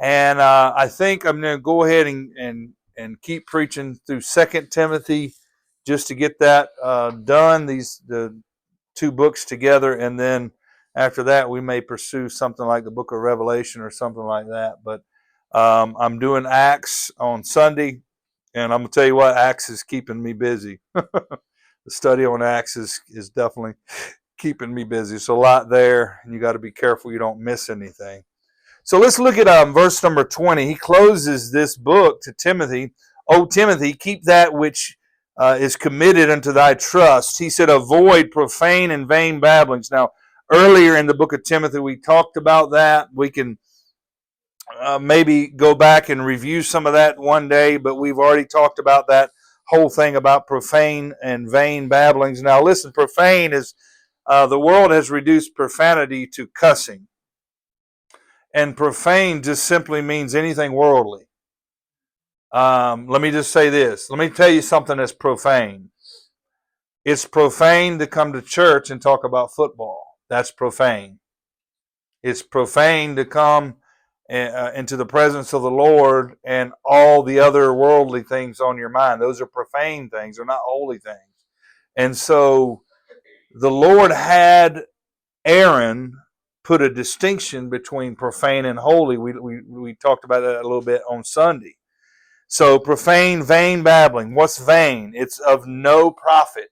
And I think I'm going to go ahead and keep preaching through 2 Timothy just to get that done, the two books together. And then after that, we may pursue something like the book of Revelation or something like that. But I'm doing Acts on Sunday. And I'm going to tell you what, Acts is keeping me busy. The study on Acts is definitely keeping me busy. It's a lot there, and you got to be careful you don't miss anything. So let's look at verse number 20. He closes this book to Timothy. O Timothy, keep that which is committed unto thy trust. He said, avoid profane and vain babblings. Now, earlier in the book of Timothy, we talked about that. We can maybe go back and review some of that one day, but we've already talked about that whole thing about profane and vain babblings. Now, listen, profane is, the world has reduced profanity to cussing. And profane just simply means anything worldly. Let me just say this. Let me tell you something that's profane. It's profane to come to church and talk about football. That's profane. It's profane to come into the presence of the Lord and all the other worldly things on your mind. Those are profane things. They're not holy things. And so the Lord had Aaron put a distinction between profane and holy. We talked about that a little bit on Sunday. So profane, vain babbling. What's vain? It's of no profit.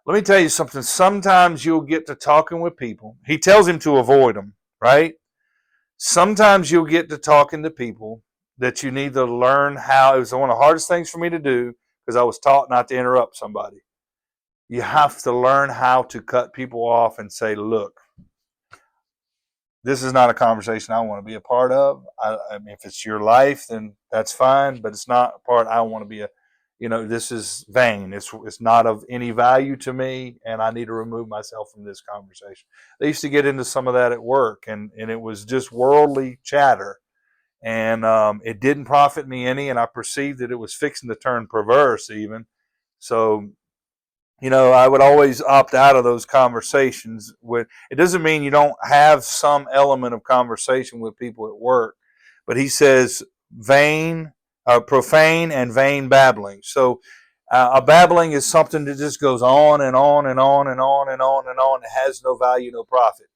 Let me tell you something. Sometimes you'll get to talking with people. He tells him to avoid them, right? Sometimes you'll get to talking to people that you need to learn how. It was one of the hardest things for me to do because I was taught not to interrupt somebody. You have to learn how to cut people off and say, look, this is not a conversation I want to be a part of. I mean, if it's your life, then that's fine, but it's not a part I want to be this is vain. It's not of any value to me, and I need to remove myself from this conversation. They used to get into some of that at work, and it was just worldly chatter, and it didn't profit me any, and I perceived that it was fixing to turn perverse even. So, I would always opt out of those conversations. It doesn't mean you don't have some element of conversation with people at work, but he says profane and vain babbling. So a babbling is something that just goes on and on and on and on and on and on. It has no value, no profit.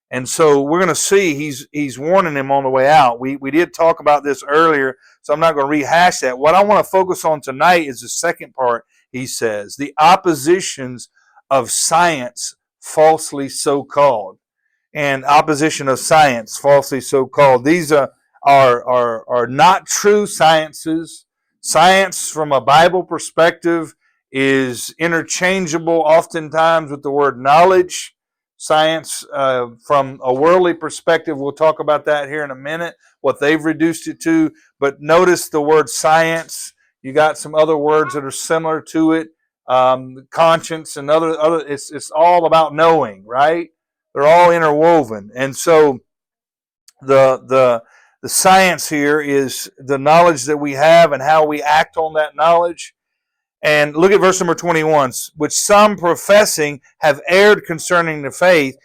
And so we're going to see he's warning him on the way out. We did talk about this earlier, so I'm not going to rehash that. What I want to focus on tonight is the second part. He says, the oppositions of science falsely so-called. And opposition of science falsely so-called. These are not true sciences. Science from a Bible perspective is interchangeable oftentimes with the word knowledge. Science from a worldly perspective, we'll talk about that here in a minute, what they've reduced it to. But notice the word science. You got some other words that are similar to it, conscience and other. It's all about knowing, right? They're all interwoven, and so the science here is the knowledge that we have and how we act on that knowledge. And look at verse number 21, which some professing have erred concerning the faith.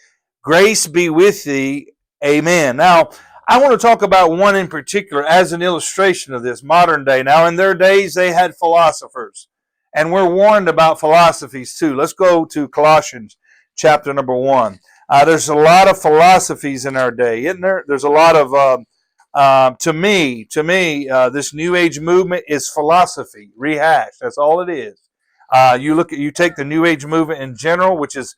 Grace be with thee. Amen. Now, I want to talk about one in particular as an illustration of this, modern day. Now, in their days, they had philosophers, and we're warned about philosophies too. Let's go to Colossians chapter number 1. There's a lot of philosophies in our day, isn't there? There's a lot of, to me, this New Age movement is philosophy, rehashed. That's all it is. You take the New Age movement in general, which is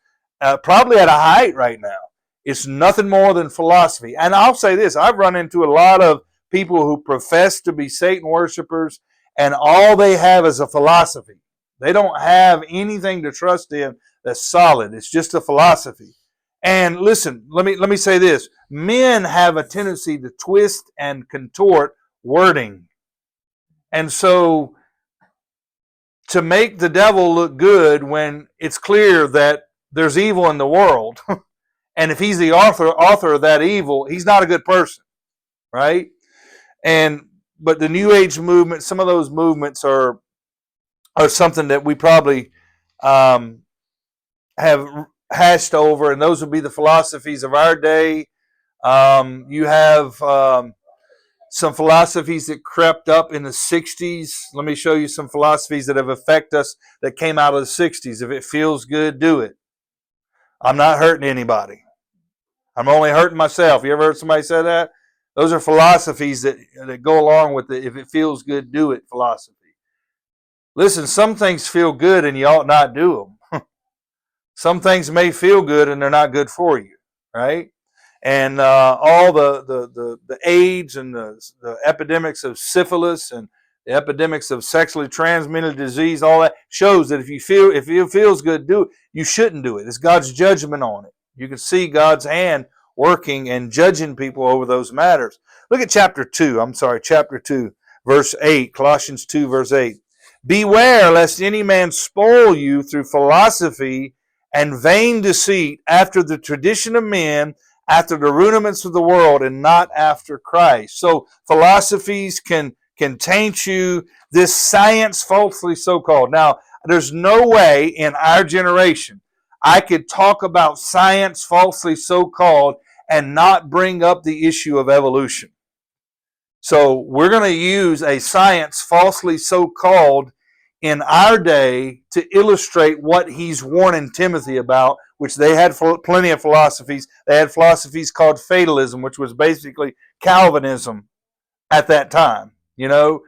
probably at a height right now. It's nothing more than philosophy. And I'll say this, I've run into a lot of people who profess to be Satan worshipers, and all they have is a philosophy. They don't have anything to trust in that's solid. It's just a philosophy. And listen, let me say this. Men have a tendency to twist and contort wording. And so to make the devil look good when it's clear that there's evil in the world, and if he's the author of that evil, he's not a good person, right? But the New Age movement, some of those movements are something that we probably have hashed over, and those would be the philosophies of our day. You have some philosophies that crept up in the 60s. Let me show you some philosophies that have affected us that came out of the 60s. If it feels good, do it. I'm not hurting anybody. I'm only hurting myself. You ever heard somebody say that? Those are philosophies that go along with the if it feels good, do it philosophy. Listen, some things feel good and you ought not do them. Some things may feel good and they're not good for you, right? And all the AIDS and the epidemics of syphilis and the epidemics of sexually transmitted disease, all that shows that if it feels good, do it. You shouldn't do it. It's God's judgment on it. You can see God's hand working and judging people over those matters. Look at chapter 2, verse 8, Colossians 2, verse 8. Beware lest any man spoil you through philosophy and vain deceit, after the tradition of men, after the rudiments of the world, and not after Christ. So philosophies can taint you. This science falsely so-called. Now, there's no way in our generation I could talk about science falsely so-called and not bring up the issue of evolution. So we're going to use a science falsely so-called in our day to illustrate what he's warning Timothy about, which they had plenty of philosophies. They had philosophies called fatalism, which was basically Calvinism at that time. You know,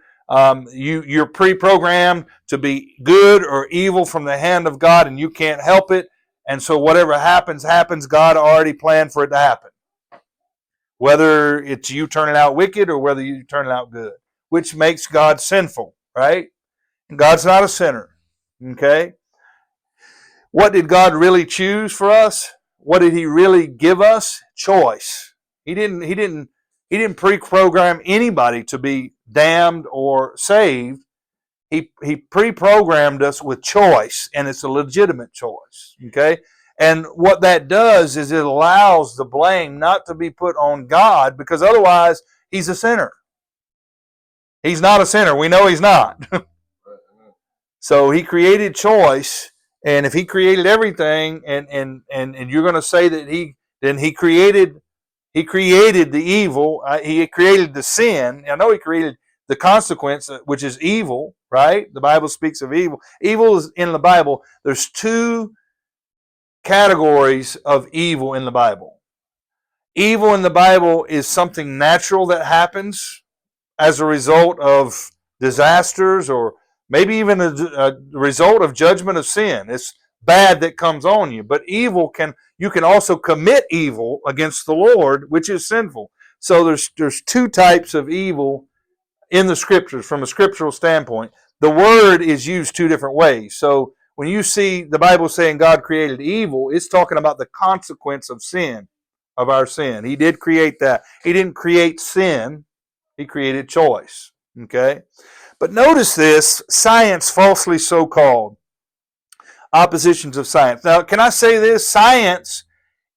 you're pre-programmed to be good or evil from the hand of God, and you can't help it. And so whatever happens. God already planned for it to happen. Whether it's you turning out wicked or whether you turning out good, which makes God sinful, right? God's not a sinner, okay? What did God really choose for us? What did he really give us? Choice. He didn't pre-program anybody to be damned or saved. He pre-programmed us with choice, and it's a legitimate choice, okay? And what that does is it allows the blame not to be put on God, because otherwise he's a sinner. He's not a sinner. We know he's not. So he created choice, and if he created everything, and you're going to say that he created the evil, he created the sin. I know he created the consequence, which is evil, right? The Bible speaks of evil. Evil is in the Bible. There's two categories of evil in the Bible. Evil in the Bible is something natural that happens as a result of disasters, or maybe even a result of judgment of sin. It's bad that comes on you. But you can also commit evil against the Lord, which is sinful. So there's two types of evil in the scriptures from a scriptural standpoint. The word is used two different ways. So when you see the Bible saying God created evil, it's talking about the consequence of sin, of our sin. He did create that. He didn't create sin. He created choice. Okay? But notice this, science falsely so-called. Oppositions of science. Now, can I say this? Science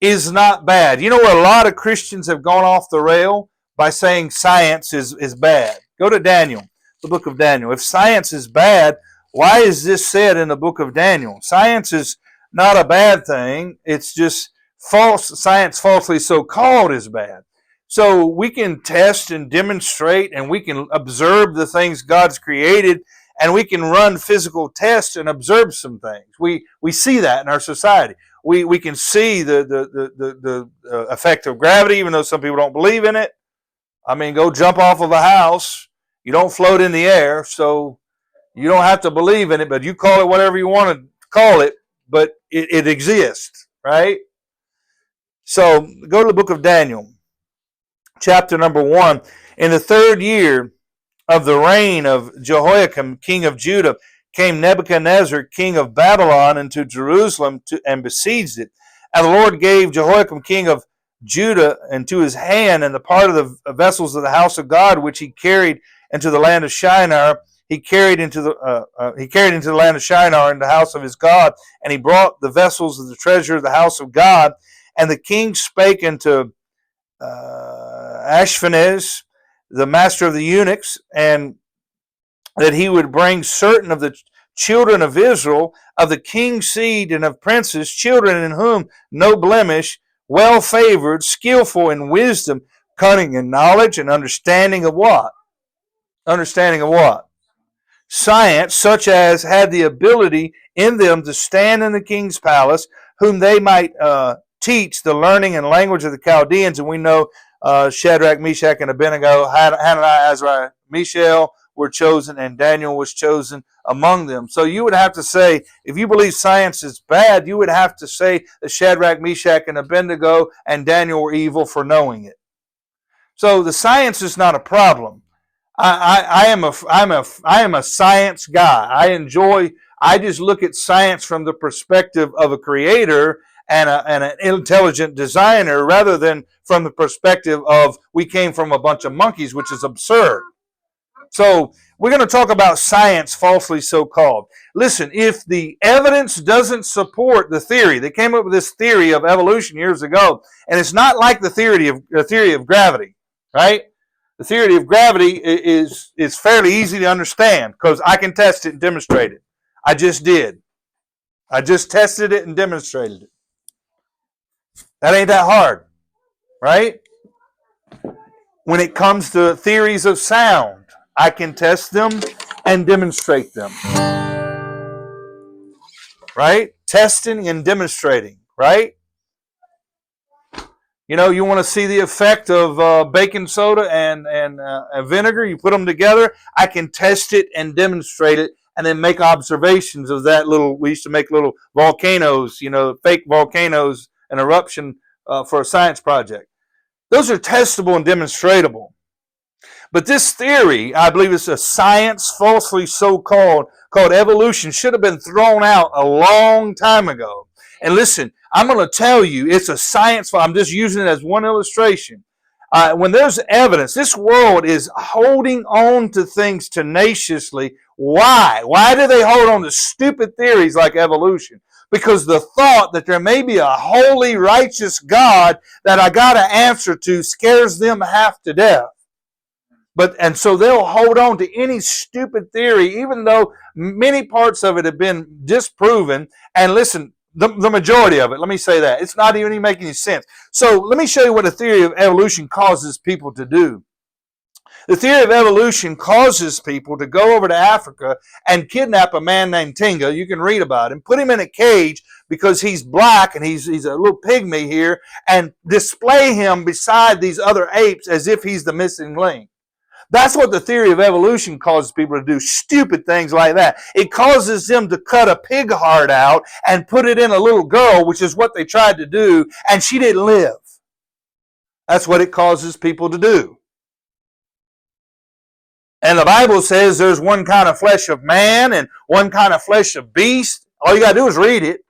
is not bad. You know where a lot of Christians have gone off the rail? By saying science is bad. Go to Daniel, the book of Daniel. If science is bad, why is this said in the book of Daniel? Science is not a bad thing. It's just science falsely so-called is bad. So we can test and demonstrate, and we can observe the things God's created, and we can run physical tests and observe some things. We see that in our society. We can see the effect of gravity, even though some people don't believe in it. I mean, go jump off of a house. You don't float in the air, so you don't have to believe in it, but you call it whatever you want to call it, but it exists, right? So go to the book of Daniel, chapter number 1. In the 3rd year of the reign of Jehoiakim, king of Judah, came Nebuchadnezzar, king of Babylon, into Jerusalem and besieged it. And the Lord gave Jehoiakim, king of Judah, into his hand, and the part of the vessels of the house of God which he carried into the land of Shinar, he carried into the land of Shinar in the house of his God, and he brought the vessels of the treasure of the house of God. And the king spake unto Ashpenaz, the master of the eunuchs, and that he would bring certain of the children of Israel, of the king's seed and of princes, children in whom no blemish, well favored, skillful in wisdom, Cunning and knowledge and understanding of what? Understanding of what? Science, such as had the ability in them to stand in the king's palace, whom they might teach the learning and language of the Chaldeans. And we know Shadrach, Meshach, and Abednego, Hananiah, Azariah, Mishael were chosen, and Daniel was chosen among them. So you would have to say, if you believe science is bad, you would have to say that Shadrach, Meshach, and Abednego and Daniel were evil for knowing it. So the science is not a problem. I am a science guy. I just look at science from the perspective of a creator and an intelligent designer, rather than from the perspective of we came from a bunch of monkeys, which is absurd. So we're going to talk about science falsely so-called. Listen, if the evidence doesn't support the theory, they came up with this theory of evolution years ago, and it's not like the theory of gravity, right? The theory of gravity is fairly easy to understand because I can test it and demonstrate it. I just did. I just tested it and demonstrated it. That ain't that hard, right? When it comes to theories of sound, I can test them and demonstrate them. Right? Testing and demonstrating, right? You know, you want to see the effect of baking soda and vinegar. You put them together. I can test it and demonstrate it, and then make observations of that little. We used to make little volcanoes, you know, fake volcanoes, an eruption for a science project. Those are testable and demonstratable. But this theory, I believe it's a science falsely so-called, called evolution, should have been thrown out a long time ago. And listen, I'm going to tell you, it's a science. I'm just using it as one illustration. When there's evidence, this world is holding on to things tenaciously. Why? Why do they hold on to stupid theories like evolution? Because the thought that there may be a holy, righteous God that I got to answer to scares them half to death. And so they'll hold on to any stupid theory, even though many parts of it have been disproven. And listen, the majority of it, let me say that, it's not even making any sense. So let me show you what the theory of evolution causes people to do. The theory of evolution causes people to go over to Africa and kidnap a man named Tinga. You can read about him. Put him in a cage because he's black and he's a little pygmy here, and display him beside these other apes as if he's the missing link. That's what the theory of evolution causes people to do, stupid things like that. It causes them to cut a pig heart out and put it in a little girl, which is what they tried to do, and she didn't live. That's what it causes people to do. And the Bible says there's one kind of flesh of man and one kind of flesh of beast. All you got to do is read it.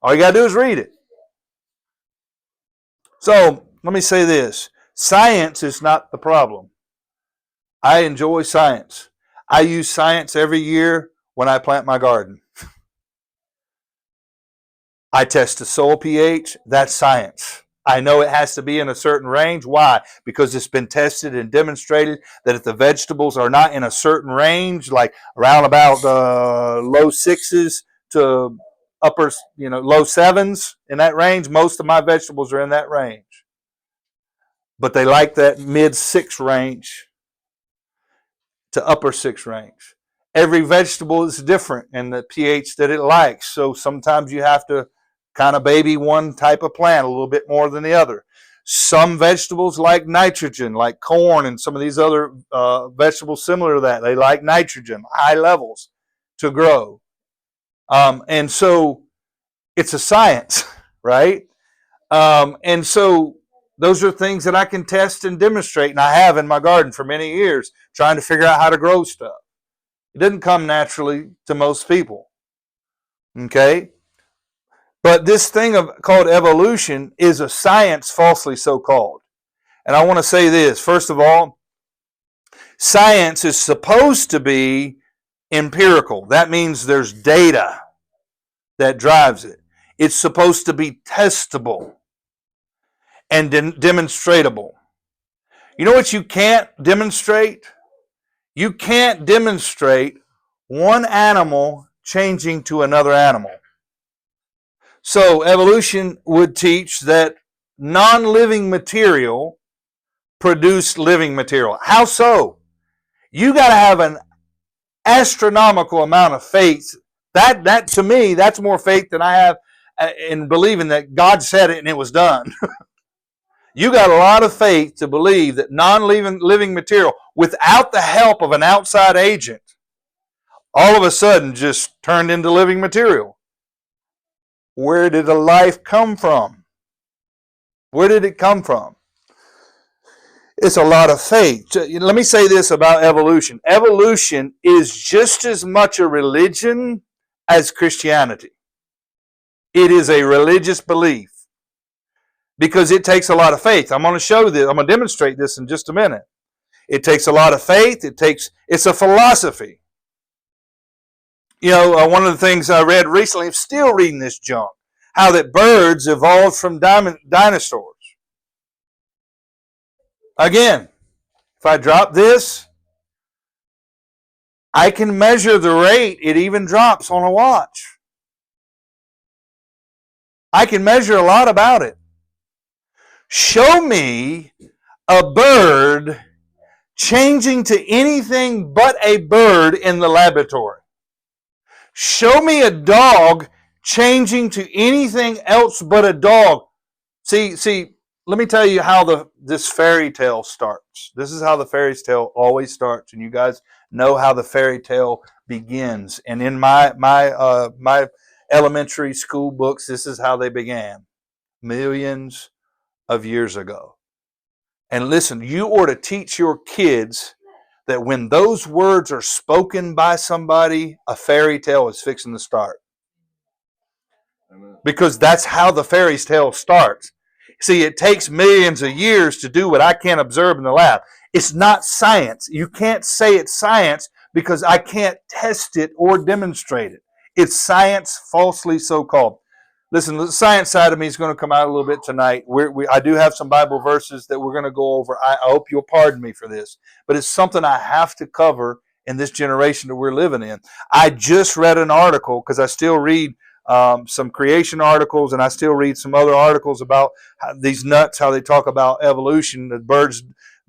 All you got to do is read it. So, let me say this. Science is not the problem. I enjoy science. I use science every year when I plant my garden. I test the soil pH. That's science. I know it has to be in a certain range. Why? Because it's been tested and demonstrated that if the vegetables are not in a certain range, like around about low 6s to upper, low 7s, in that range, most of my vegetables are in that range. But they like that mid 6 range to upper 6 range. Every vegetable is different in the pH that it likes. So sometimes you have to kind of baby one type of plant a little bit more than the other. Some vegetables like nitrogen, like corn and some of these other vegetables similar to that. They like nitrogen, high levels to grow. And so it's a science, right? And so those are things that I can test and demonstrate, and I have in my garden for many years, trying to figure out how to grow stuff. It doesn't come naturally to most people. Okay? But this thing called evolution is a science falsely so-called. And I want to say this. First of all, science is supposed to be empirical. That means there's data that drives it. It's supposed to be testable and demonstratable. You know what you can't demonstrate? You can't demonstrate one animal changing to another animal. So evolution would teach that non-living material produce living material. How so? You got to have an astronomical amount of faith. That to me, that's more faith than I have in believing that God said it and it was done. You got a lot of faith to believe that non-living material, without the help of an outside agent, all of a sudden just turned into living material. Where did the life come from? Where did it come from? It's a lot of faith. Let me say this about evolution. Evolution is just as much a religion as Christianity. It is a religious belief because it takes a lot of faith. I'm going to show this. I'm going to demonstrate this in just a minute. It takes a lot of faith. It's a philosophy. You know, one of the things I read recently, I'm still reading this junk, how that birds evolved from dinosaurs. Again, if I drop this, I can measure the rate it even drops on a watch. I can measure a lot about it. Show me a bird changing to anything but a bird in the laboratory. Show me a dog changing to anything else but a dog. See, let me tell you how this fairy tale starts. This is how the fairy tale always starts, and you guys know how the fairy tale begins. And in my elementary school books, this is how they began, millions of years ago. And listen, you ought to teach your kids that when those words are spoken by somebody, a fairy tale is fixing to start. Because that's how the fairy tale starts. See, it takes millions of years to do what I can't observe in the lab. It's not science. You can't say it's science because I can't test it or demonstrate it. It's science falsely so-called. Listen, the science side of me is going to come out a little bit tonight. I do have some Bible verses that we're going to go over. I hope you'll pardon me for this, but it's something I have to cover in this generation that we're living in. I just read an article because I still read some creation articles, and I still read some other articles about these nuts, how they talk about evolution, the birds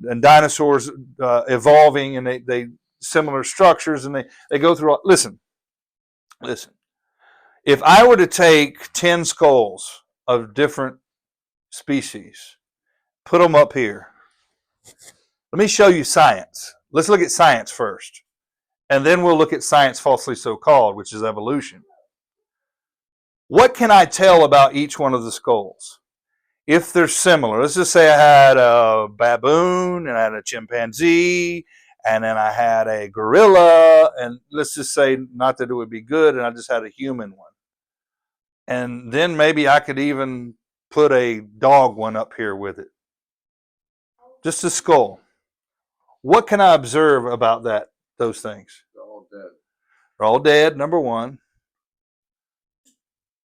and dinosaurs evolving, and they similar structures, and they go through. Listen. If I were to take 10 skulls of different species, put them up here, let me show you science. Let's look at science first, and then we'll look at science falsely so-called, which is evolution. What can I tell about each one of the skulls? If they're similar, let's just say I had a baboon, and I had a chimpanzee, and then I had a gorilla, and let's just say, not that it would be good, and I just had a human one. And then maybe I could even put a dog one up here with it. Just a skull. What can I observe about those things? They're all dead. They're all dead, number one.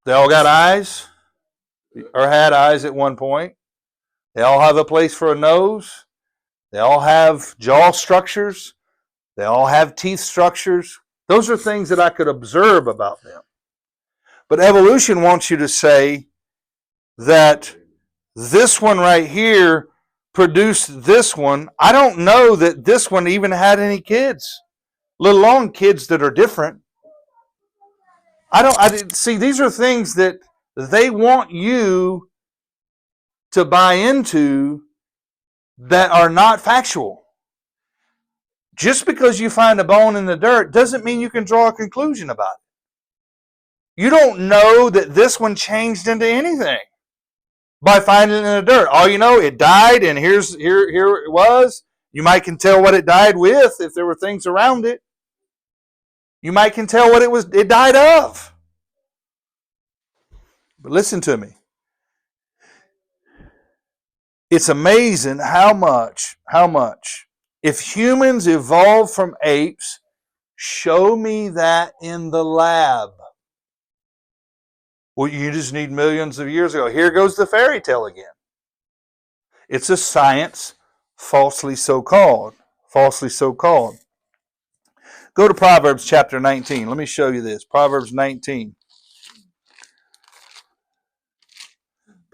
They all got eyes, or had eyes at one point. They all have a place for a nose. They all have jaw structures. They all have teeth structures. Those are things that I could observe about them. But evolution wants you to say that this one right here produced this one. I don't know that this one even had any kids, let alone kids that are different. See, these are things that they want you to buy into that are not factual. Just because you find a bone in the dirt doesn't mean you can draw a conclusion about it. You don't know that this one changed into anything by finding it in the dirt. All you know, it died, and here it was. You might can tell what it died with if there were things around it. You might can tell what it died of. But listen to me. It's amazing how much, if humans evolved from apes, show me that in the lab. Well, you just need millions of years ago. Here goes the fairy tale again. It's a science falsely so-called. Falsely so-called. Go to Proverbs chapter 19. Let me show you this. Proverbs 19.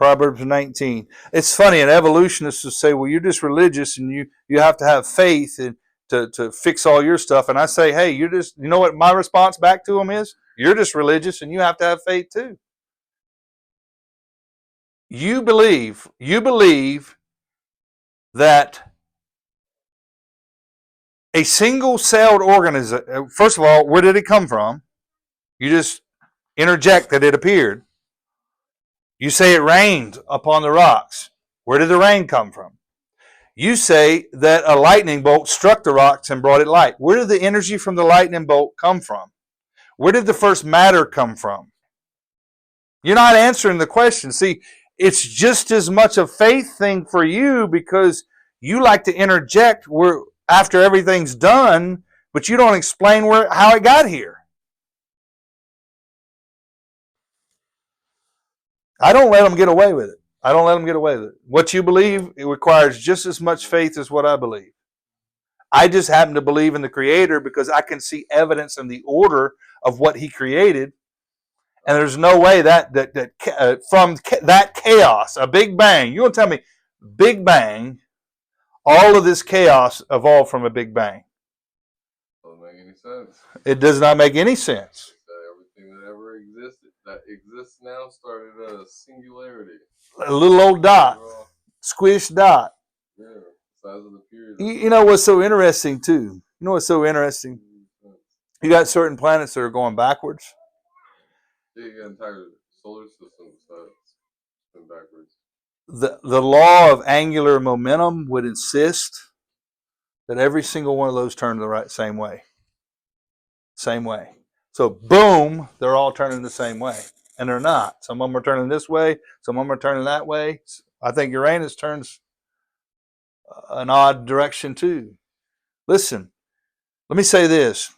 Proverbs 19. It's funny, an evolutionist will say, well, you're just religious and you have to have faith and to fix all your stuff. And I say, hey, you know what my response back to them is? You're just religious and you have to have faith too. You believe that a single-celled organism, first of all, where did it come from? You just interject that it appeared. You say it rained upon the rocks. Where did the rain come from? You say that a lightning bolt struck the rocks and brought it light. Where did the energy from the lightning bolt come from? Where did the first matter come from? You're not answering the question. See, it's just as much a faith thing for you because you like to interject after everything's done, but you don't explain how it got here. I don't let them get away with it. What you believe, it requires just as much faith as what I believe. I just happen to believe in the Creator because I can see evidence in the order of what He created. And there's no way that from that chaos, a Big Bang, you want to tell me, Big Bang, all of this chaos evolved from a Big Bang. Doesn't make any sense. It does not make any sense. Everything that ever existed, that exists now, started at a singularity. A little old dot, squished dot. Yeah, size of the period. You know what's so interesting too? You got certain planets that are going backwards. Yeah, you got entire solar systems that's been backwards. The law of angular momentum would insist that every single one of those turn the same way. Same way. So boom, they're all turning the same way. And they're not. Some of them are turning this way. Some of them are turning that way. I think Uranus turns an odd direction too. Listen, let me say this.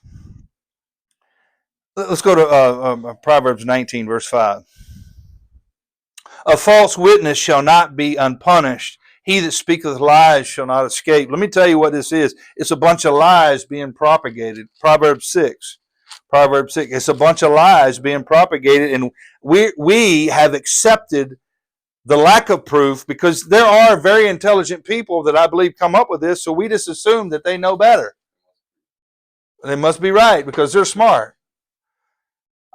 Let's go to Proverbs 19, verse 5. A false witness shall not be unpunished. He that speaketh lies shall not escape. Let me tell you what this is. It's a bunch of lies being propagated. Proverbs 6. It's a bunch of lies being propagated, and we have accepted the lack of proof because there are very intelligent people that I believe come up with this, so we just assume that they know better. They must be right because they're smart.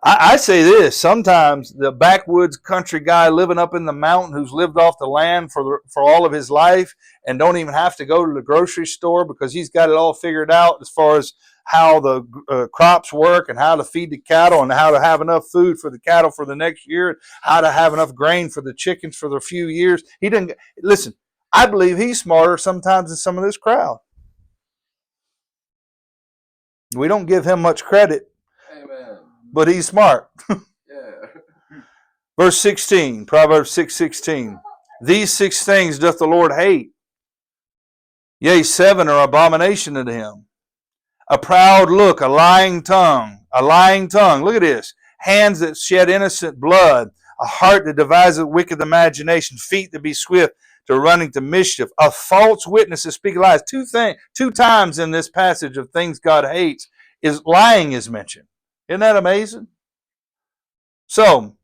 I say this, sometimes the backwoods country guy living up in the mountain who's lived off the land for all of his life and don't even have to go to the grocery store because he's got it all figured out as far as how the crops work and how to feed the cattle and how to have enough food for the cattle for the next year, how to have enough grain for the chickens for the few years. Listen, I believe he's smarter sometimes than some of this crowd. We don't give him much credit. Amen. But he's smart. Yeah. Verse 16, Proverbs 6:16. These 6 things doth the Lord hate. Yea, 7 are abomination unto him. A proud look, a lying tongue. Look at this. Hands that shed innocent blood. A heart that deviseth wicked imagination. Feet that be swift to running to mischief. A false witness to speak lies. 2 times in this passage of things God hates is lying is mentioned. Isn't that amazing? So,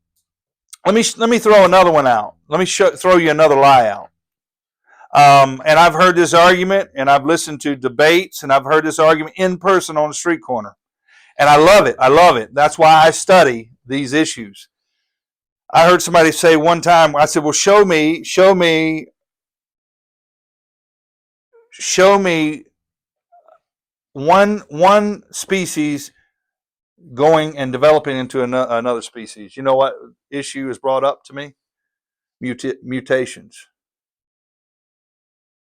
let me throw another one out. Let me throw you another lie out. And I've heard this argument, and I've listened to debates, and I've heard this argument in person on the street corner. And I love it. That's why I study these issues. I heard somebody say one time, I said, well, show me one species going and developing into another species. You know what issue is brought up to me? Mutations.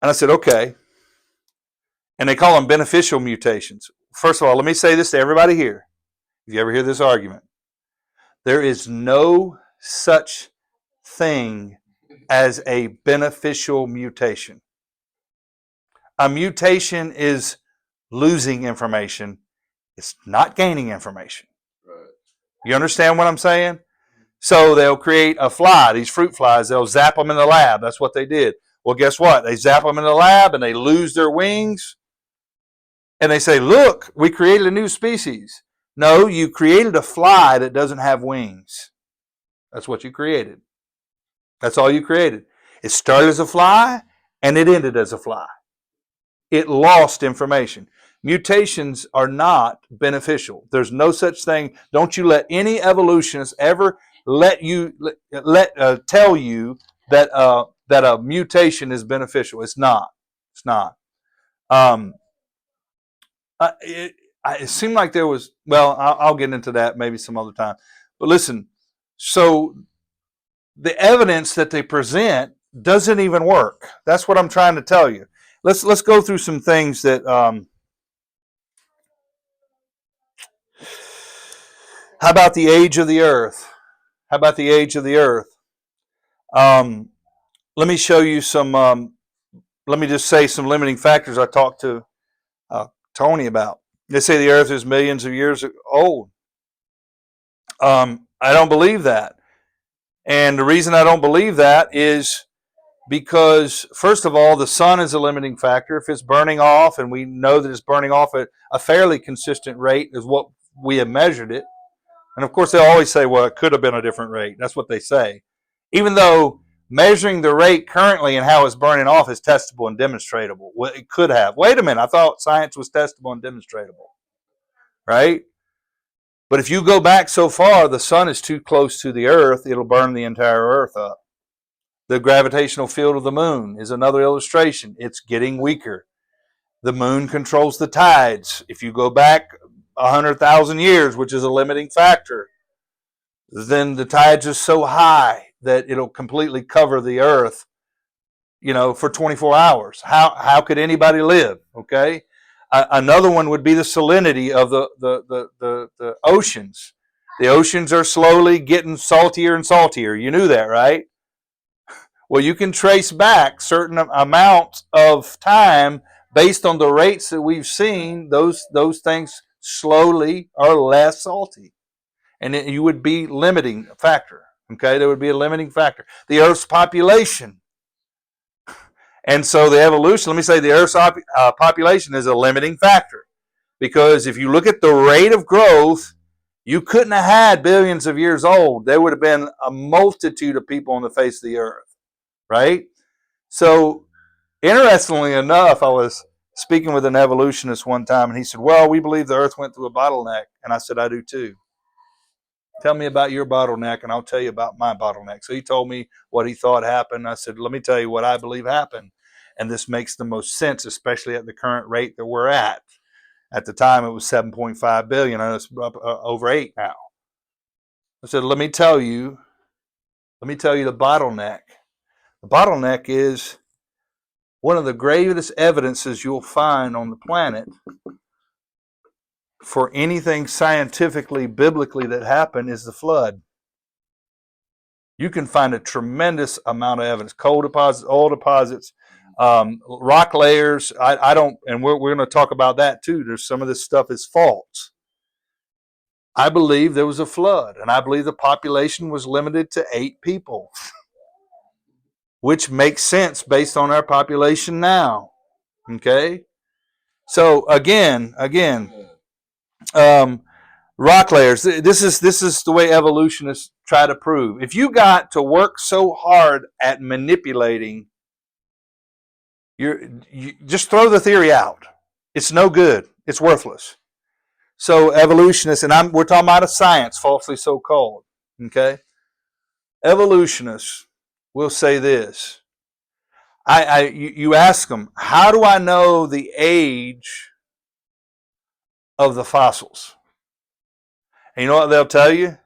And I said, okay. And they call them beneficial mutations. First of all, let me say this to everybody here. If you ever hear this argument, there is no such thing as a beneficial mutation. A mutation is losing information. It's not gaining information. Right. You understand what I'm saying? So they'll create a fly, these fruit flies, they'll zap them in the lab. That's what they did. Well, guess what? They zap them in the lab and they lose their wings. And they say, look, we created a new species. No, you created a fly that doesn't have wings. That's what you created. That's all you created. It started as a fly and it ended as a fly. It lost information. Mutations are not beneficial. There's no such thing. Don't you let any evolutionist ever tell you that that a mutation is beneficial. It's not. It's not. Um, it seemed like there was. Well, I'll get into that maybe some other time. But listen. So the evidence that they present doesn't even work. That's what I'm trying to tell you. Let's go through some things that. How about the age of the earth? How about the age of the earth? Let me show you some. Let me just say some limiting factors I talked to Tony about. They say the earth is millions of years old. I don't believe that. And the reason I don't believe that is because, first of all, the sun is a limiting factor. If it's burning off, and we know that it's burning off at a fairly consistent rate, is what we have measured it. And of course, they always say, well, it could have been a different rate. That's what they say. Even though measuring the rate currently and how it's burning off is testable and demonstratable. Well, it could have. Wait a minute. I thought science was testable and demonstratable. Right? But if you go back so far, the sun is too close to the earth, it'll burn the entire earth up. The gravitational field of the moon is another illustration. It's getting weaker. The moon controls the tides. If you go back 100,000 years, which is a limiting factor, then the tides are so high that it'll completely cover the earth, for 24 hours. How could anybody live? Okay. Another one would be the salinity of the oceans. The oceans are slowly getting saltier and saltier. You knew that, right? Well, you can trace back certain amounts of time based on the rates that we've seen. Those things slowly are less salty, and you would be limiting factor. Okay, there would be a limiting factor. The Earth's population, and so the evolution. Let me say the Earth's population is a limiting factor, because if you look at the rate of growth, you couldn't have had billions of years old. There would have been a multitude of people on the face of the earth. Right? So, interestingly enough, I was speaking with an evolutionist one time, and he said, well, we believe the earth went through a bottleneck. And I said, I do too. Tell me about your bottleneck, and I'll tell you about my bottleneck. So he told me what he thought happened. I said, let me tell you what I believe happened. And this makes the most sense, especially at the current rate that we're at. At the time, it was 7.5 billion, and it's up over 8 now. I said, let me tell you the bottleneck. The bottleneck is one of the greatest evidences you'll find on the planet for anything scientifically, biblically that happened is the flood. You can find a tremendous amount of evidence: coal deposits, oil deposits, rock layers. I don't, and we're going to talk about that too. There's some of this stuff is false. I believe there was a flood, and I believe the population was limited to 8 people. Which makes sense based on our population now. Okay? So again, rock layers. This is the way evolutionists try to prove. If you got to work so hard at manipulating, you just throw the theory out. It's no good. It's worthless. So evolutionists, and we're talking about a science, falsely so called. Okay? Evolutionists will say this. You ask them, how do I know the age of the fossils? And you know what they'll tell you?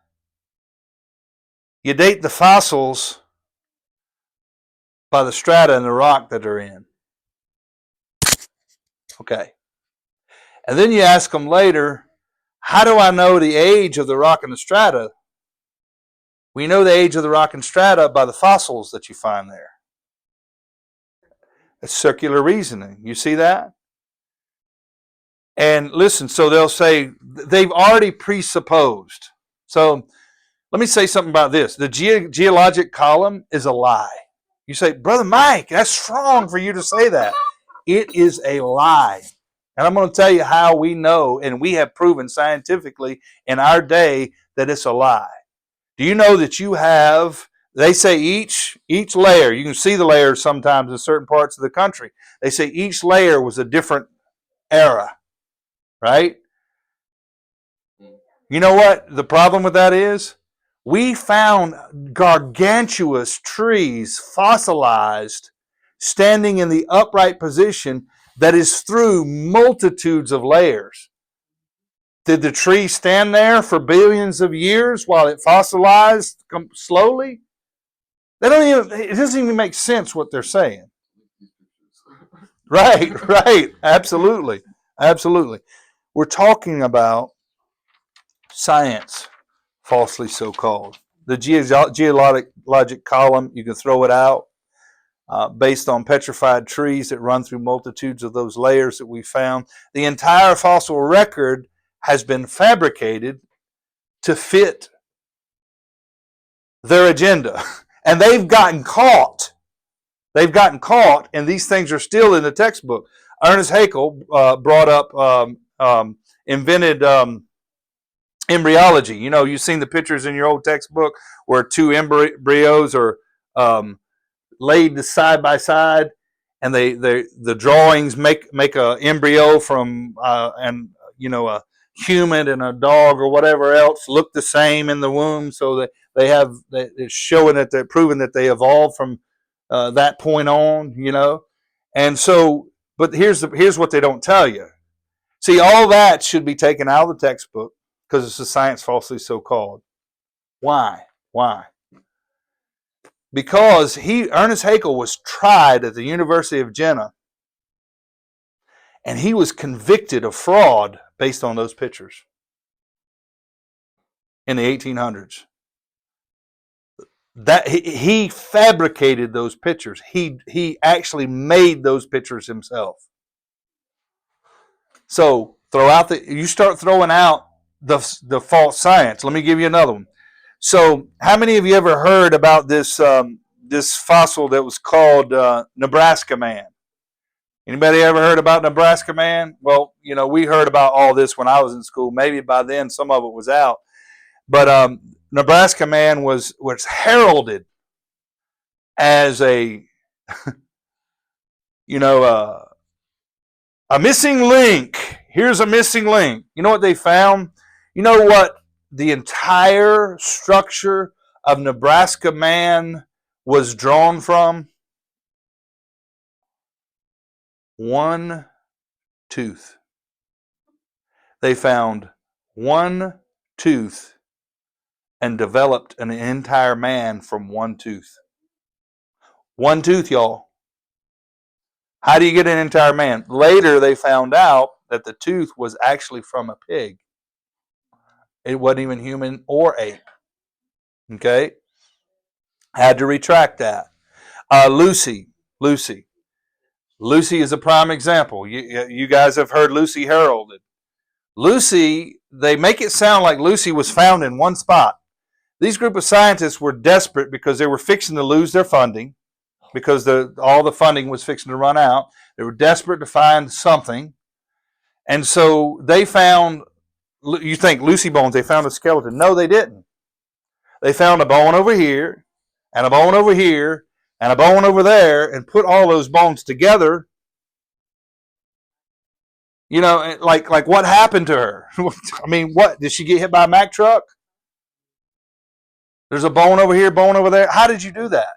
You date the fossils by the strata and the rock that they're in. Okay. And then you ask them later, how do I know the age of the rock and the strata? We know the age of the rock and strata by the fossils that you find there. It's circular reasoning. You see that? And listen, so they'll say they've already presupposed. So let me say something about this. The geologic column is a lie. You say, Brother Mike, that's strong for you to say that. It is a lie. And I'm going to tell you how we know, and we have proven scientifically in our day that it's a lie. Do you know that you have They say each layer, you can see the layers sometimes in certain parts of the country. They say each layer was a different era, right? You know what the problem with that is? We found gargantuous trees fossilized, standing in the upright position that is through multitudes of layers. Did the tree stand there for billions of years while it fossilized slowly? It doesn't even make sense what they're saying. Right, absolutely. Absolutely. We're talking about science, falsely so called. The geologic column, you can throw it out based on petrified trees that run through multitudes of those layers that we found. The entire fossil record has been fabricated to fit their agenda. And they've gotten caught. And these things are still in the textbook. Ernest Haeckel brought up, invented embryology. You know, you've seen the pictures in your old textbook where two embryos are laid side by side, and the drawings make a embryo from and you know a human and a dog or whatever else look the same in the womb, so that it's showing that they're proving that they evolved from that point on, you know. And so, but here's what they don't tell you. See, all that should be taken out of the textbook because it's a science falsely so called. Why? Because Ernest Haeckel was tried at the University of Jena, and he was convicted of fraud based on those pictures in the 1800s. That he fabricated those pictures. He actually made those pictures himself. So you start throwing out the false science. Let me give you another one. So, how many of you ever heard about this this fossil that was called Nebraska Man? Anybody ever heard about Nebraska Man? Well, you know, we heard about all this when I was in school. Maybe by then some of it was out. But Nebraska Man was heralded as a you know a missing link. Here's a missing link. You know what they found? You know what the entire structure of Nebraska Man was drawn from? One tooth. They found one tooth and developed an entire man from one tooth. One tooth, y'all. How do you get an entire man? Later, they found out that the tooth was actually from a pig. It wasn't even human or ape. Okay? Had to retract that. Lucy is a prime example. You guys have heard Lucy heralded. Lucy, they make it sound like Lucy was found in one spot. These group of scientists were desperate because they were fixing to lose their funding, because all the funding was fixing to run out. They were desperate to find something. And so they found, you think Lucy bones, they found a skeleton. No, they didn't. They found a bone over here, and a bone over here, and a bone over there, and put all those bones together. You know, like what happened to her? I mean, what? Did she get hit by a Mack truck? There's a bone over here, bone over there. How did you do that?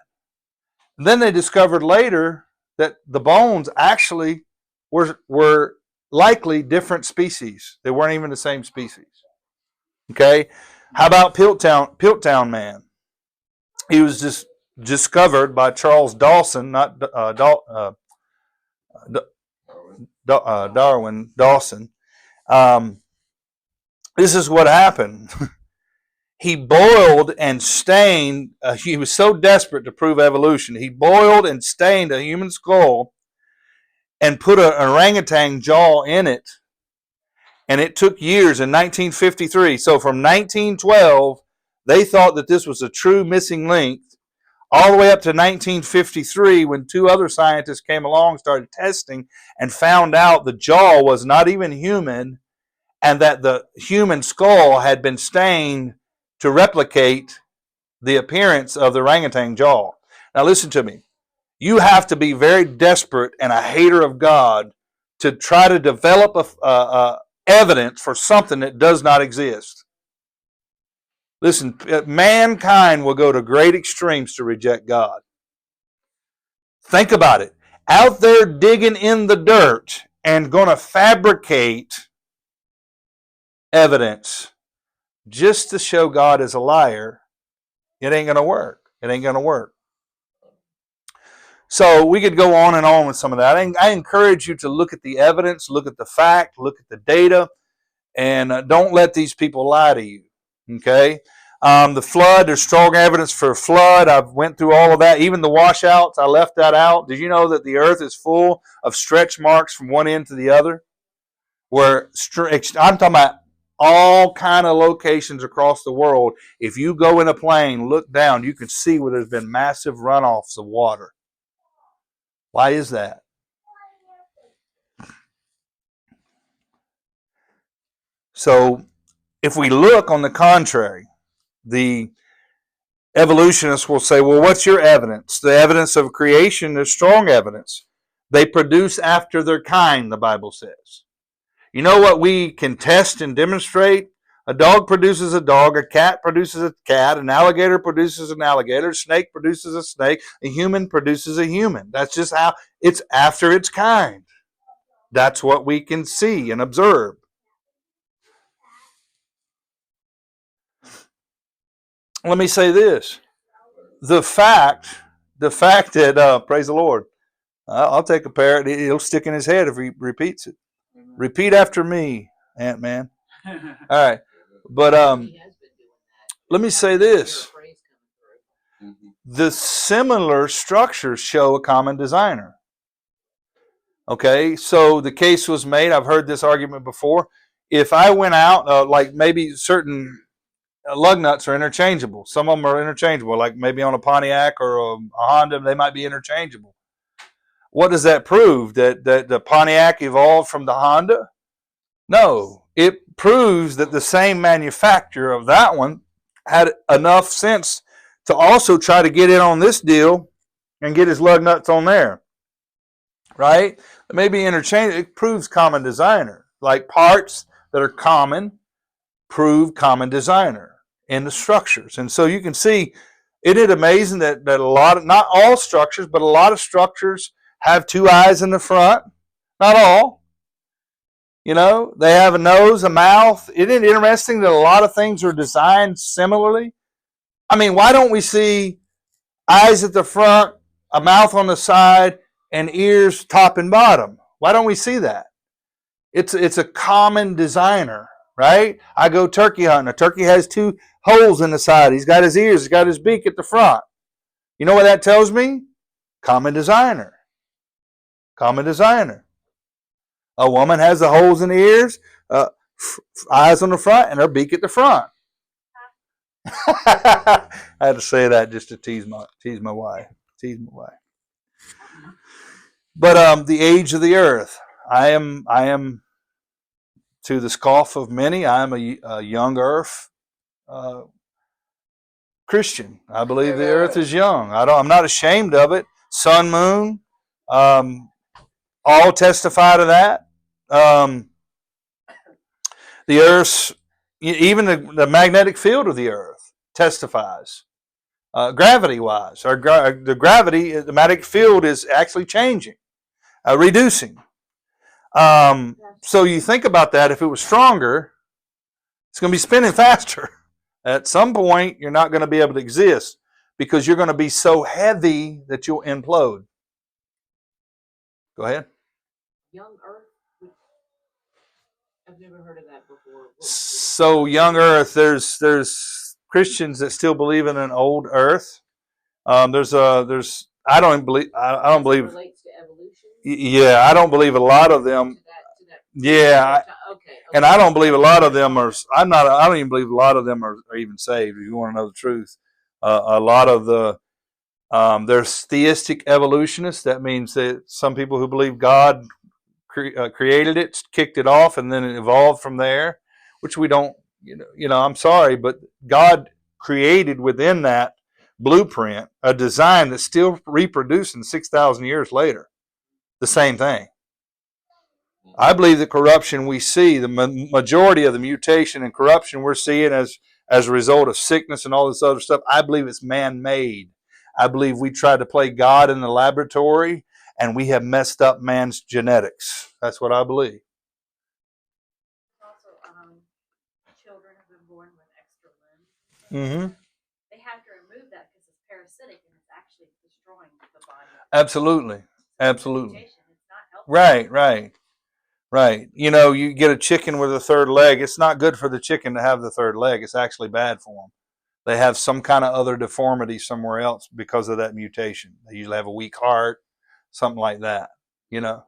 And then they discovered later that the bones actually were likely different species. They weren't even the same species. Okay? How about Piltdown Man? He was just discovered by Charles Dawson, not Darwin, Dawson. This is what happened. He boiled and stained, he was so desperate to prove evolution, he boiled and stained a human skull and put an orangutan jaw in it. And it took years in 1953. So from 1912, they thought that this was a true missing link, all the way up to 1953 when two other scientists came along, started testing, and found out the jaw was not even human, and that the human skull had been stained to replicate the appearance of the orangutan jaw. Now listen to me. You have to be very desperate and a hater of God to try to develop evidence for something that does not exist. Listen, mankind will go to great extremes to reject God. Think about it. Out there digging in the dirt and going to fabricate evidence just to show God is a liar, it ain't going to work. It ain't going to work. So we could go on and on with some of that. I encourage you to look at the evidence, look at the fact, look at the data, and don't let these people lie to you. Okay? The flood, there's strong evidence for a flood. I've went through all of that. Even the washouts, I left that out. Did you know that the earth is full of stretch marks from one end to the other? Where I'm talking about all kind of locations across the world. If you go in a plane, look down, you can see where there's been massive runoffs of water. Why is that? So if we look on the contrary, the evolutionists will say, well, what's your evidence? The evidence of creation is strong evidence. They produce after their kind, the Bible says. You know what we can test and demonstrate? A dog produces a dog, a cat produces a cat, an alligator produces an alligator, a snake produces a snake, a human produces a human. That's just how it's after its kind. That's what we can see and observe. Let me say this. The fact that, praise the Lord, I'll take a parrot, it'll stick in his head if he repeats it. Repeat after me, Ant-Man. All right. But let me say this. The similar structures show a common designer. Okay, so the case was made, I've heard this argument before. If I went out, like maybe certain lug nuts are interchangeable. Some of them are interchangeable, like maybe on a Pontiac or a Honda, they might be interchangeable. What does that prove? That the Pontiac evolved from the Honda? No, it proves that the same manufacturer of that one had enough sense to also try to get in on this deal and get his lug nuts on there. Right? It may be interchangeable. It proves common designer. Like parts that are common prove common designer in the structures. And so you can see, isn't it amazing that a lot of, not all structures, but a lot of structures have two eyes in the front? Not all. You know, they have a nose, a mouth. Isn't it interesting that a lot of things are designed similarly? I mean, why don't we see eyes at the front, a mouth on the side, and ears top and bottom? Why don't we see that? It's a common designer, right? I go turkey hunting. A turkey has two holes in the side. He's got his ears. He's got his beak at the front. You know what that tells me? Common designer. Common designer. A woman has the holes in the ears, eyes on the front, and her beak at the front. I had to say that just to tease my wife. But the age of the earth. I am to the scoff of many. I am a young earth Christian. I believe the earth is young. I'm not ashamed of it. Sun, moon, all testify to that. The earth's, even the magnetic field of the earth testifies. Gravity-wise, the magnetic field is actually changing, reducing. So you think about that. If it was stronger, it's going to be spinning faster. At some point, you're not going to be able to exist because you're going to be so heavy that you'll implode. Go ahead. Young Earth? I've never heard of that before. So young Earth, there's Christians that still believe in an old Earth. I don't believe. Relates to evolution. Yeah, I don't believe a lot of them. Yeah, okay. And I don't believe a lot of them are. I don't even believe a lot of them are even saved. If you want to know the truth, a lot of there's theistic evolutionists. That means that some people who believe God created it, kicked it off, and then it evolved from there. Which we don't. I'm sorry, but God created within that blueprint a design that's still reproducing 6,000 years later. The same thing. I believe the corruption we see, the majority of the mutation and corruption we're seeing as a result of sickness and all this other stuff, I believe it's man-made. I believe we tried to play God in the laboratory and we have messed up man's genetics. That's what I believe. Also, children have been born with extra limbs. Mm-hmm. They have to remove that because it's parasitic and it's actually destroying the body. Absolutely. So Absolutely. it's not healthy. Right. You know, you get a chicken with a third leg. It's not good for the chicken to have the third leg. It's actually bad for them. They have some kind of other deformity somewhere else because of that mutation. They usually have a weak heart, something like that, you know.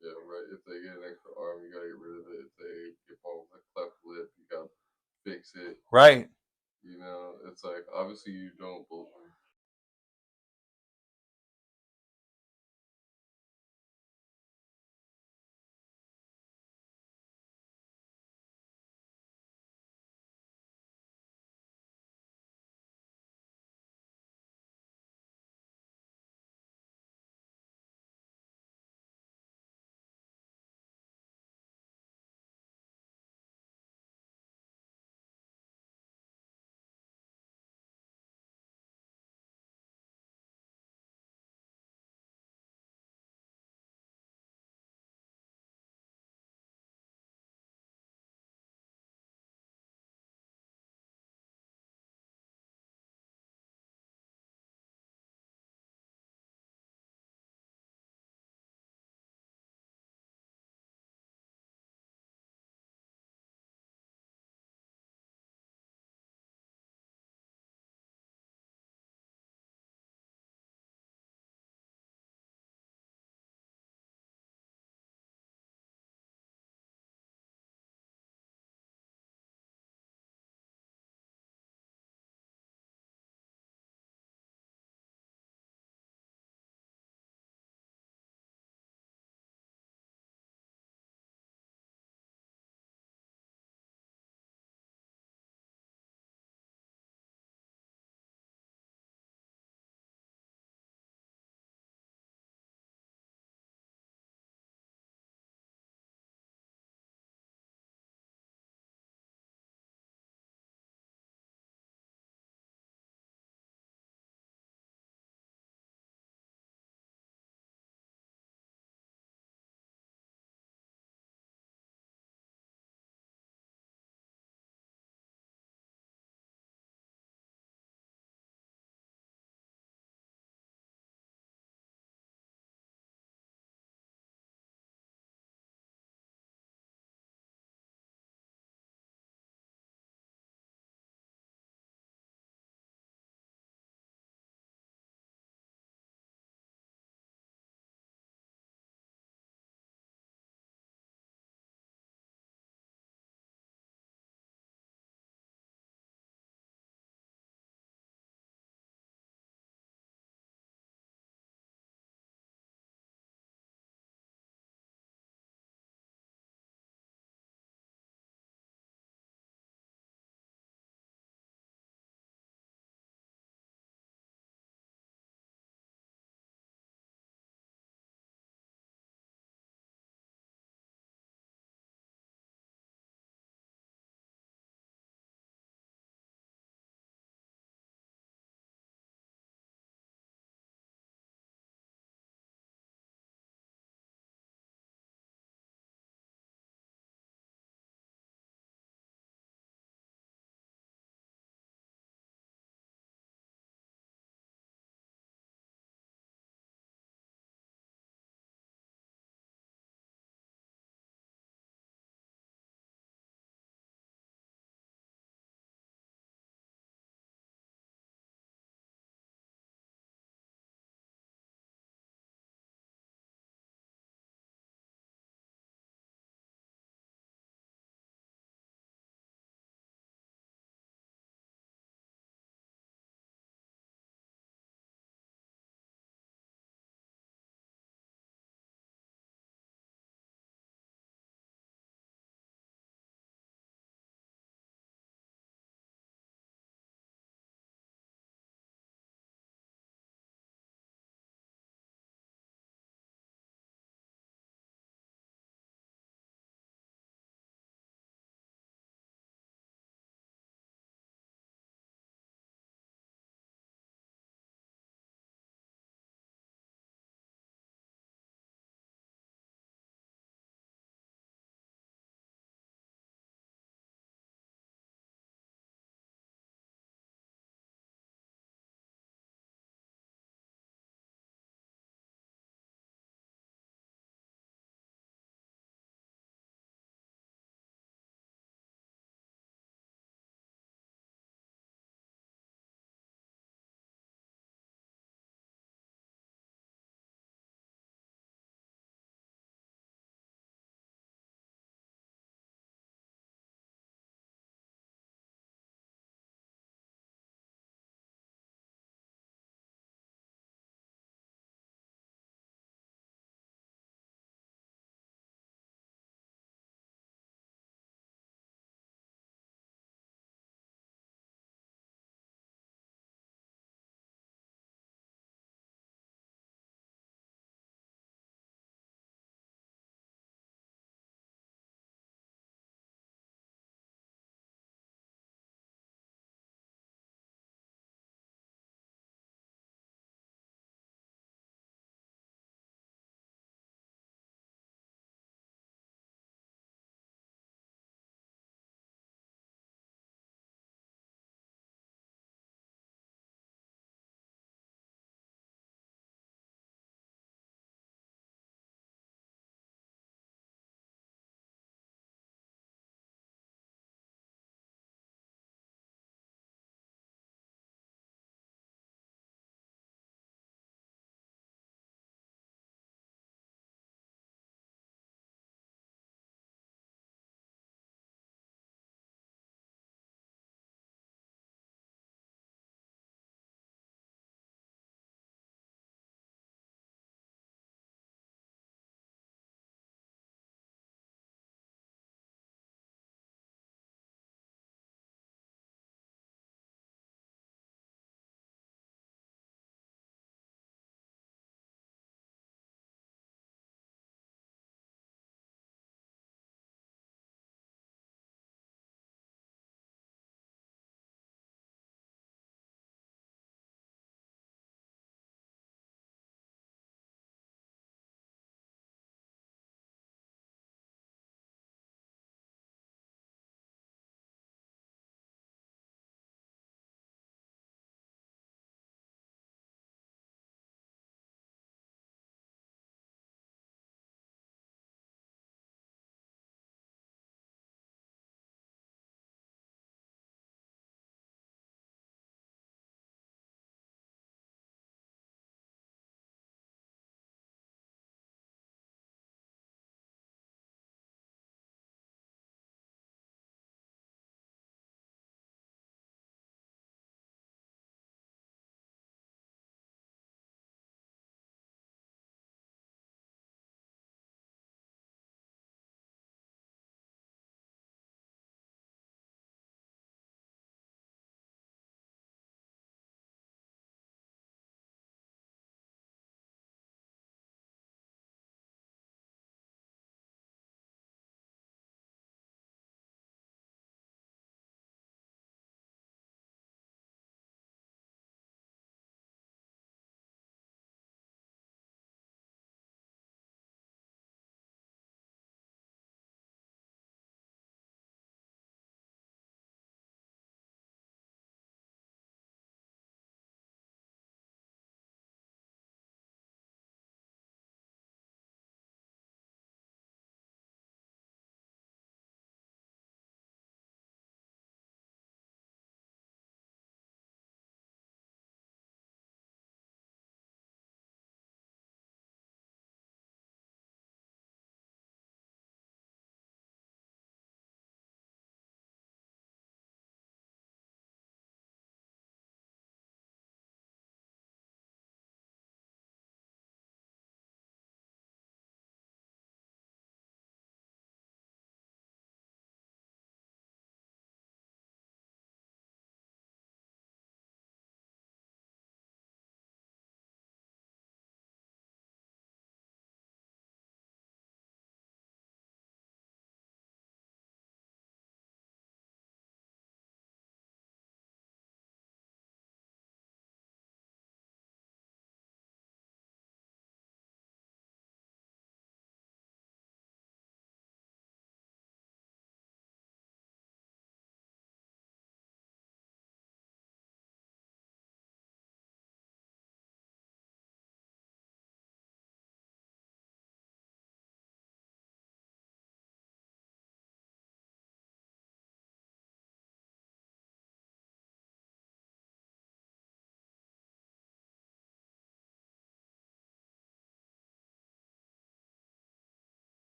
Yeah, right. If they get an extra arm, you gotta get rid of it. If they get born with a cleft lip, you gotta fix it. Right. You know, it's like, obviously you don't